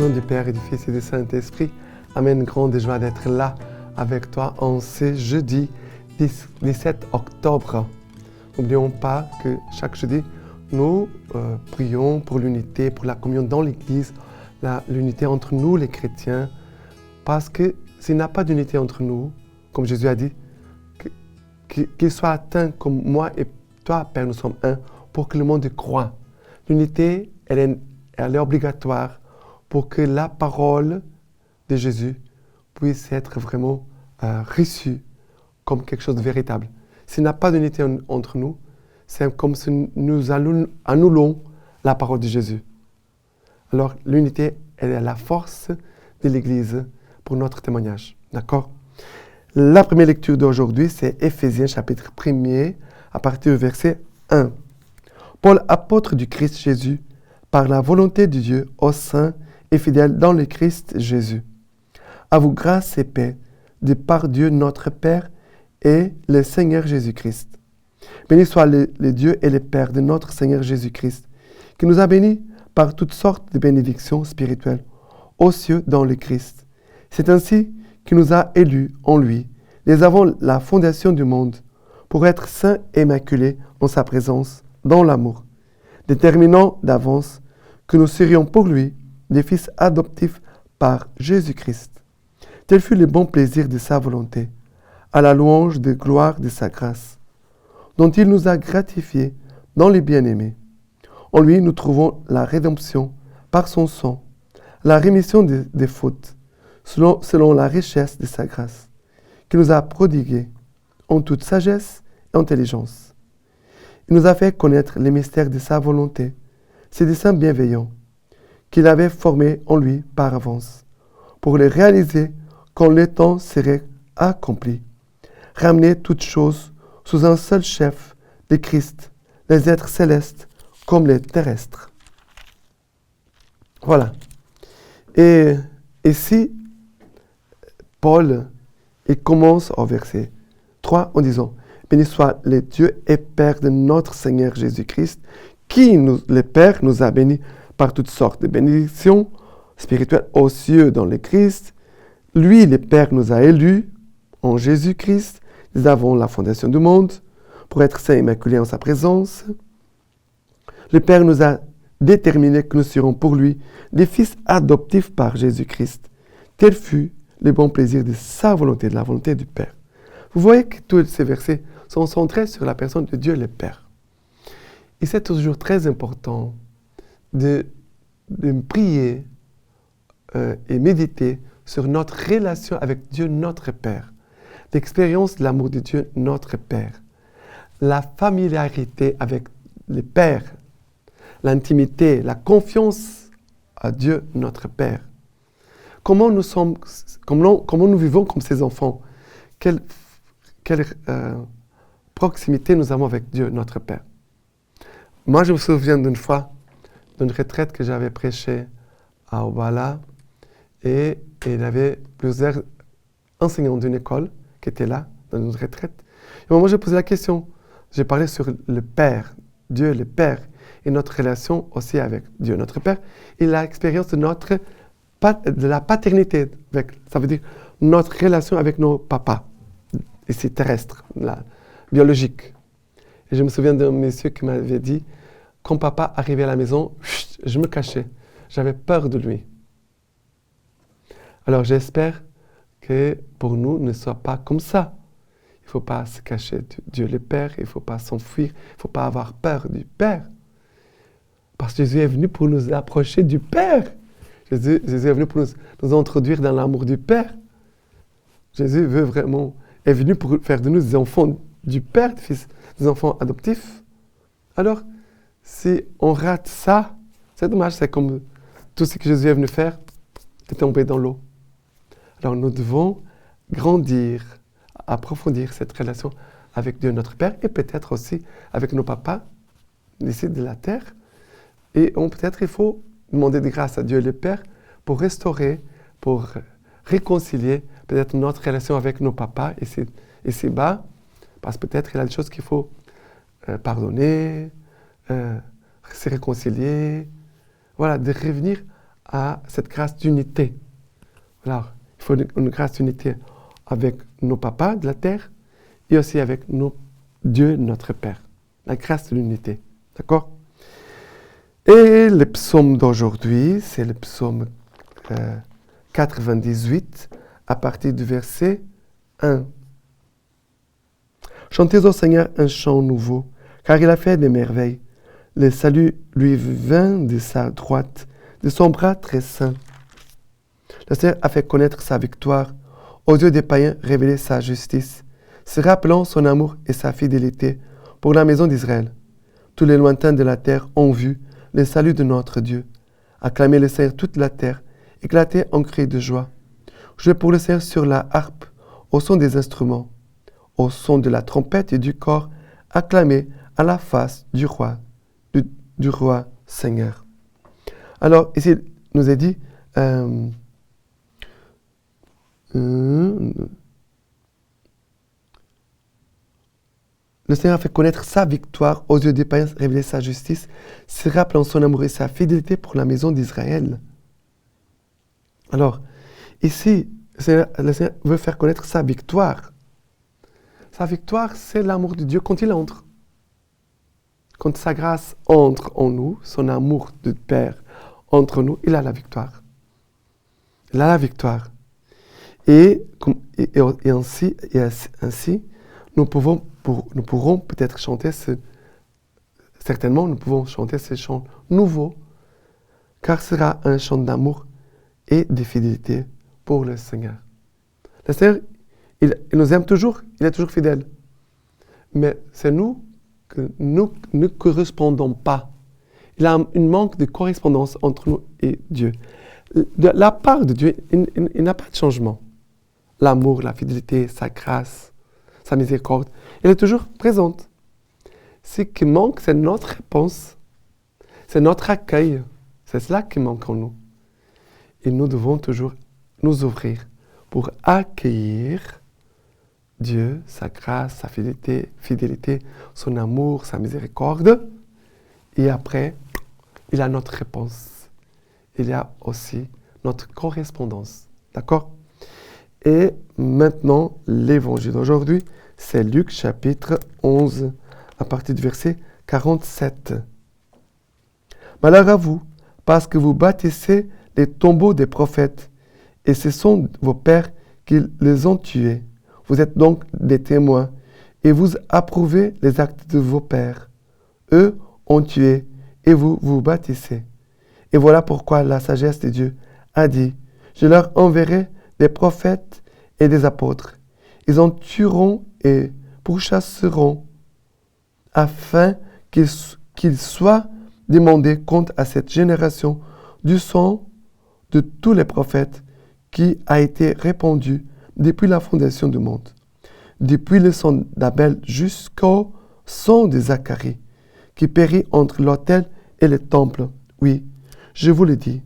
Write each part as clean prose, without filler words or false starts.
nom du Père et du Fils et du Saint-Esprit. Amen. Grande joie d'être là avec toi en ce jeudi 17 octobre. N'oublions pas que chaque jeudi, nous prions pour l'unité, pour la communion dans l'Église, l'unité entre nous les chrétiens, parce que s'il n'y a pas d'unité entre nous, comme Jésus a dit, qu'il soit atteint comme moi et toi, Père, nous sommes un, pour que le monde croie. L'unité, elle est obligatoire pour que la parole de Jésus puisse être vraiment reçue comme quelque chose de véritable. S'il n'y a pas d'unité entre nous, c'est comme si nous annulons la parole de Jésus. Alors, l'unité, elle est la force de l'Église pour notre témoignage. D'accord? La première lecture d'aujourd'hui, c'est Éphésiens chapitre 1er, à partir du verset 1. Paul, apôtre du Christ Jésus, par la volonté de Dieu, aux saints et fidèles dans le Christ Jésus. À vous grâce et paix, de par Dieu notre Père et le Seigneur Jésus-Christ. Béni soit le Dieu et le Père de notre Seigneur Jésus-Christ, qui nous a bénis par toutes sortes de bénédictions spirituelles aux cieux dans le Christ. C'est ainsi qu'il nous a élus en lui, dès avant la fondation du monde, pour être saints et immaculés en sa présence, dans l'amour, déterminant d'avance que nous serions pour lui des fils adoptifs par Jésus-Christ. Tel fut le bon plaisir de sa volonté, à la louange de gloire de sa grâce, dont il nous a gratifiés dans les bien-aimés. En lui, nous trouvons la rédemption par son sang, la rémission des fautes, selon la richesse de sa grâce, qui nous a prodigué en toute sagesse et intelligence. Il nous a fait connaître les mystères de sa volonté, ses desseins bienveillants, qu'il avait formés en lui par avance, pour les réaliser quand le temps serait accompli. Ramener toutes choses sous un seul chef, le Christ, les êtres célestes comme les terrestres. Voilà. Et ici, Paul, il commence au verset 3 en disant « Béni soit le Dieu et Père de notre Seigneur Jésus-Christ, qui, le Père, nous a bénis par toutes sortes de bénédictions spirituelles aux cieux dans le Christ. Lui, le Père, nous a élus en Jésus-Christ, nous avons la fondation du monde, pour être saints et immaculés en sa présence. Le Père nous a déterminé que nous serons pour lui des fils adoptifs par Jésus-Christ. Tel fut le bon plaisir de sa volonté, de la volonté du Père. » Vous voyez que tous ces versets sont centrés sur la personne de Dieu le Père. Et c'est toujours très important de prier et méditer sur notre relation avec Dieu notre Père, l'expérience de l'amour de Dieu notre Père, la familiarité avec le Père, l'intimité, la confiance à Dieu notre Père. Comment nous vivons comme ses enfants? Quelle proximité nous avons avec Dieu notre Père? Moi, je me souviens d'une fois, d'une retraite que j'avais prêchée à Obala, et il y avait plusieurs enseignants d'une école qui étaient là, dans une retraite. Et moi, j'ai posé la question. J'ai parlé sur le Père, Dieu le Père, et notre relation aussi avec Dieu notre Père, et l'expérience de la paternité, ça veut dire notre relation avec nos papas, ici terrestres, biologiques. Et je me souviens d'un monsieur qui m'avait dit, quand papa arrivait à la maison, je me cachais, j'avais peur de lui. Alors j'espère que pour nous, ne soit pas comme ça. Il ne faut pas se cacher de Dieu le Père, il ne faut pas s'enfuir, il ne faut pas avoir peur du Père. Parce que Jésus est venu pour nous approcher du Père. Jésus est venu pour nous introduire dans l'amour du Père. Jésus est venu pour faire de nous des enfants du Père, des enfants adoptifs. Alors, si on rate ça, c'est dommage, c'est comme tout ce que Jésus est venu faire, est tombé dans l'eau. Alors nous devons grandir, approfondir cette relation avec Dieu notre Père et peut-être aussi avec nos papas ici de la terre. Et peut-être il faut demander de grâce à Dieu le Père pour restaurer, pour réconcilier peut-être notre relation avec nos papas ici-bas, parce que peut-être il y a des choses qu'il faut pardonner, se réconcilier, voilà, de revenir à cette grâce d'unité. Alors, il faut une grâce d'unité avec nos papas de la terre et aussi avec Dieu, notre Père. La grâce de l'unité. D'accord? Et le psaume d'aujourd'hui, c'est le psaume 98, à partir du verset 1. Chantez au Seigneur un chant nouveau, car il a fait des merveilles. Le salut lui vint de sa droite, de son bras très saint. Le Seigneur a fait connaître sa victoire, aux yeux des païens révéler sa justice, se rappelant son amour et sa fidélité pour la maison d'Israël. Tous les lointains de la terre ont vu le salut de notre Dieu. Acclamez le Seigneur toute la terre, éclatez en cris de joie. Jouez pour le Seigneur sur la harpe, au son des instruments, au son de la trompette et du cor, acclamez à la face du roi Seigneur. Alors, ici, il nous est dit, le Seigneur a fait connaître sa victoire aux yeux des païens, révéler sa justice, se rappelant son amour et sa fidélité pour la maison d'Israël. Alors, ici, le Seigneur veut faire connaître sa victoire. Sa victoire, c'est l'amour de Dieu quand il entre. Quand sa grâce entre en nous, son amour de Père entre nous, il a la victoire. Il a la victoire. Et ainsi, nous pourrons peut-être chanter certainement, nous pouvons chanter ce chant nouveau, car ce sera un chant d'amour et de fidélité pour le Seigneur. Le Seigneur, il nous aime toujours, il est toujours fidèle. Mais c'est nous que nous ne correspondons pas. Il y a une manque de correspondance entre nous et Dieu. De la part de Dieu, il n'a pas de changement. L'amour, la fidélité, sa grâce, sa miséricorde, elle est toujours présente. Ce qui manque, c'est notre réponse, c'est notre accueil. C'est cela qui manque en nous. Et nous devons toujours nous ouvrir pour accueillir Dieu, sa grâce, sa fidélité, son amour, sa miséricorde. Et après, il a notre réponse. Il y a aussi notre correspondance. D'accord? Et maintenant, l'évangile d'aujourd'hui, c'est Luc chapitre 11, à partir du verset 47. Malheur à vous, parce que vous bâtissez les tombeaux des prophètes, et ce sont vos pères qui les ont tués. Vous êtes donc des témoins, et vous approuvez les actes de vos pères. Eux ont tué, et vous vous bâtissez. Et voilà pourquoi la sagesse de Dieu a dit, je leur enverrai des prophètes et des apôtres. Ils en tueront et pourchasseront, afin qu'il soit demandé compte à cette génération du sang de tous les prophètes qui a été répandu depuis la fondation du monde, depuis le sang d'Abel jusqu'au sang de Zacharie, qui périt entre l'autel et le temple. Oui, je vous le dis,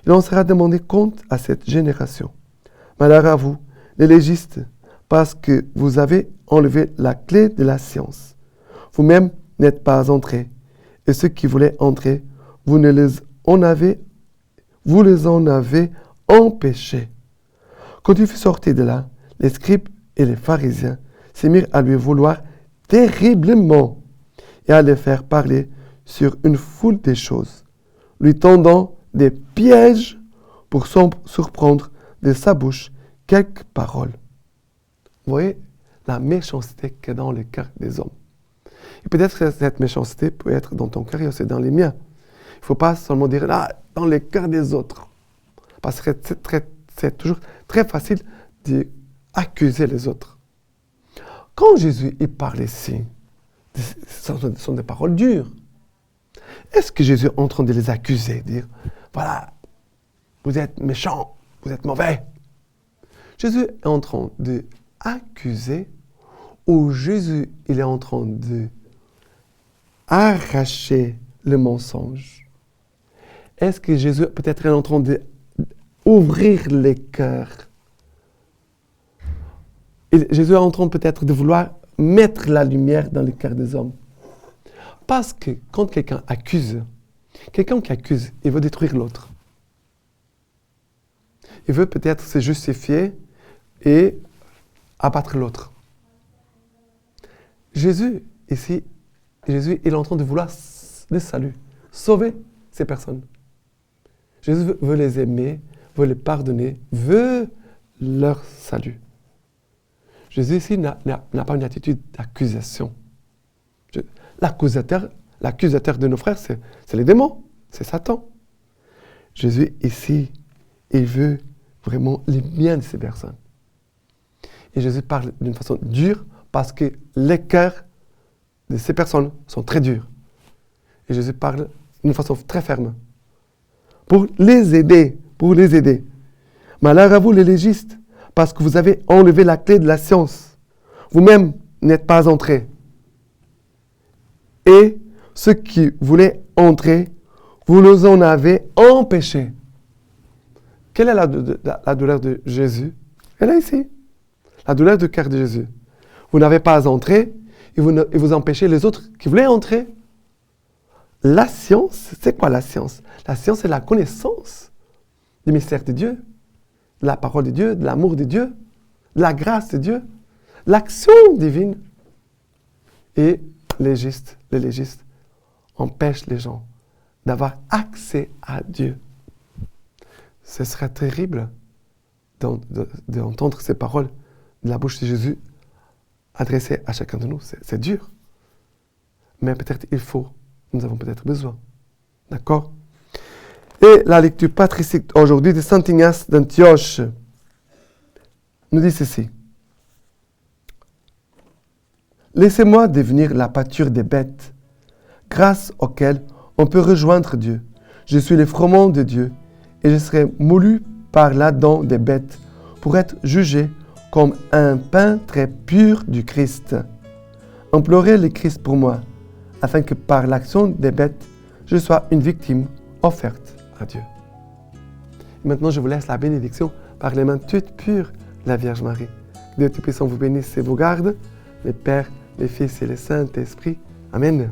il en sera demandé compte à cette génération. Malheur à vous, les légistes, parce que vous avez enlevé la clé de la science. Vous-même n'êtes pas entrés, et ceux qui voulaient entrer, vous les en avez empêchés. Quand il fut sorti de là, les scribes et les pharisiens se mirent à lui vouloir terriblement et à le faire parler sur une foule de choses, lui tendant des pièges pour surprendre de sa bouche quelques paroles. Vous voyez la méchanceté qu'il y a dans le cœur des hommes. Et peut-être que cette méchanceté peut être dans ton cœur et aussi dans les miens. Il ne faut pas seulement dire dans le cœur des autres. Parce que c'est toujours très facile d'accuser les autres. Quand Jésus parle ici, ce sont des paroles dures. Est-ce que Jésus est en train de les accuser, dire voilà, vous êtes méchants, vous êtes mauvais? Jésus est en train d'accuser ou Jésus il est en train de arracher le mensonge? Est-ce que Jésus peut-être est en train d'ouvrir les cœurs? Jésus est en train peut-être de vouloir mettre la lumière dans les cœurs des hommes. Parce que quand quelqu'un qui accuse, il veut détruire l'autre. Il veut peut-être se justifier et abattre l'autre. Jésus, ici, Jésus, il est en train de vouloir le salut, sauver ces personnes. Jésus veut les aimer, veut les pardonner, veut leur salut. Jésus ici n'a pas une attitude d'accusation. L'accusateur de nos frères, c'est les démons, c'est Satan. Jésus ici, il veut vraiment le bien de ces personnes. Et Jésus parle d'une façon dure parce que les cœurs de ces personnes sont très durs. Et Jésus parle d'une façon très ferme. Pour les aider. Malheur à vous les légistes, parce que vous avez enlevé la clé de la science. Vous-même n'êtes pas entrés. Et ceux qui voulaient entrer, vous nous en avez empêchés. Quelle est la douleur de Jésus? Elle est ici. La douleur du cœur de Jésus. Vous n'avez pas entré et vous empêchez les autres qui voulaient entrer. La science, c'est quoi la science? La science, c'est la connaissance du mystère de Dieu, de la parole de Dieu, de l'amour de Dieu, de la grâce de Dieu, l'action divine. Et les légistes empêchent les gens d'avoir accès à Dieu. Ce serait terrible d'entendre ces paroles de la bouche de Jésus adressées à chacun de nous. C'est dur. Mais peut-être nous avons peut-être besoin. D'accord? Et la lecture patristique aujourd'hui de Saint Ignace d'Antioche nous dit ceci. Laissez-moi devenir la pâture des bêtes, grâce auxquelles on peut rejoindre Dieu. Je suis le froment de Dieu, et je serai moulu par la dent des bêtes pour être jugé comme un pain très pur du Christ. Implorez le Christ pour moi, afin que par l'action des bêtes, je sois une victime offerte à Dieu. Et maintenant, je vous laisse la bénédiction par les mains toutes pures de la Vierge Marie. Que Dieu Tout-Puissant vous bénisse et vous garde, le Père, le Fils et le Saint-Esprit. Amen.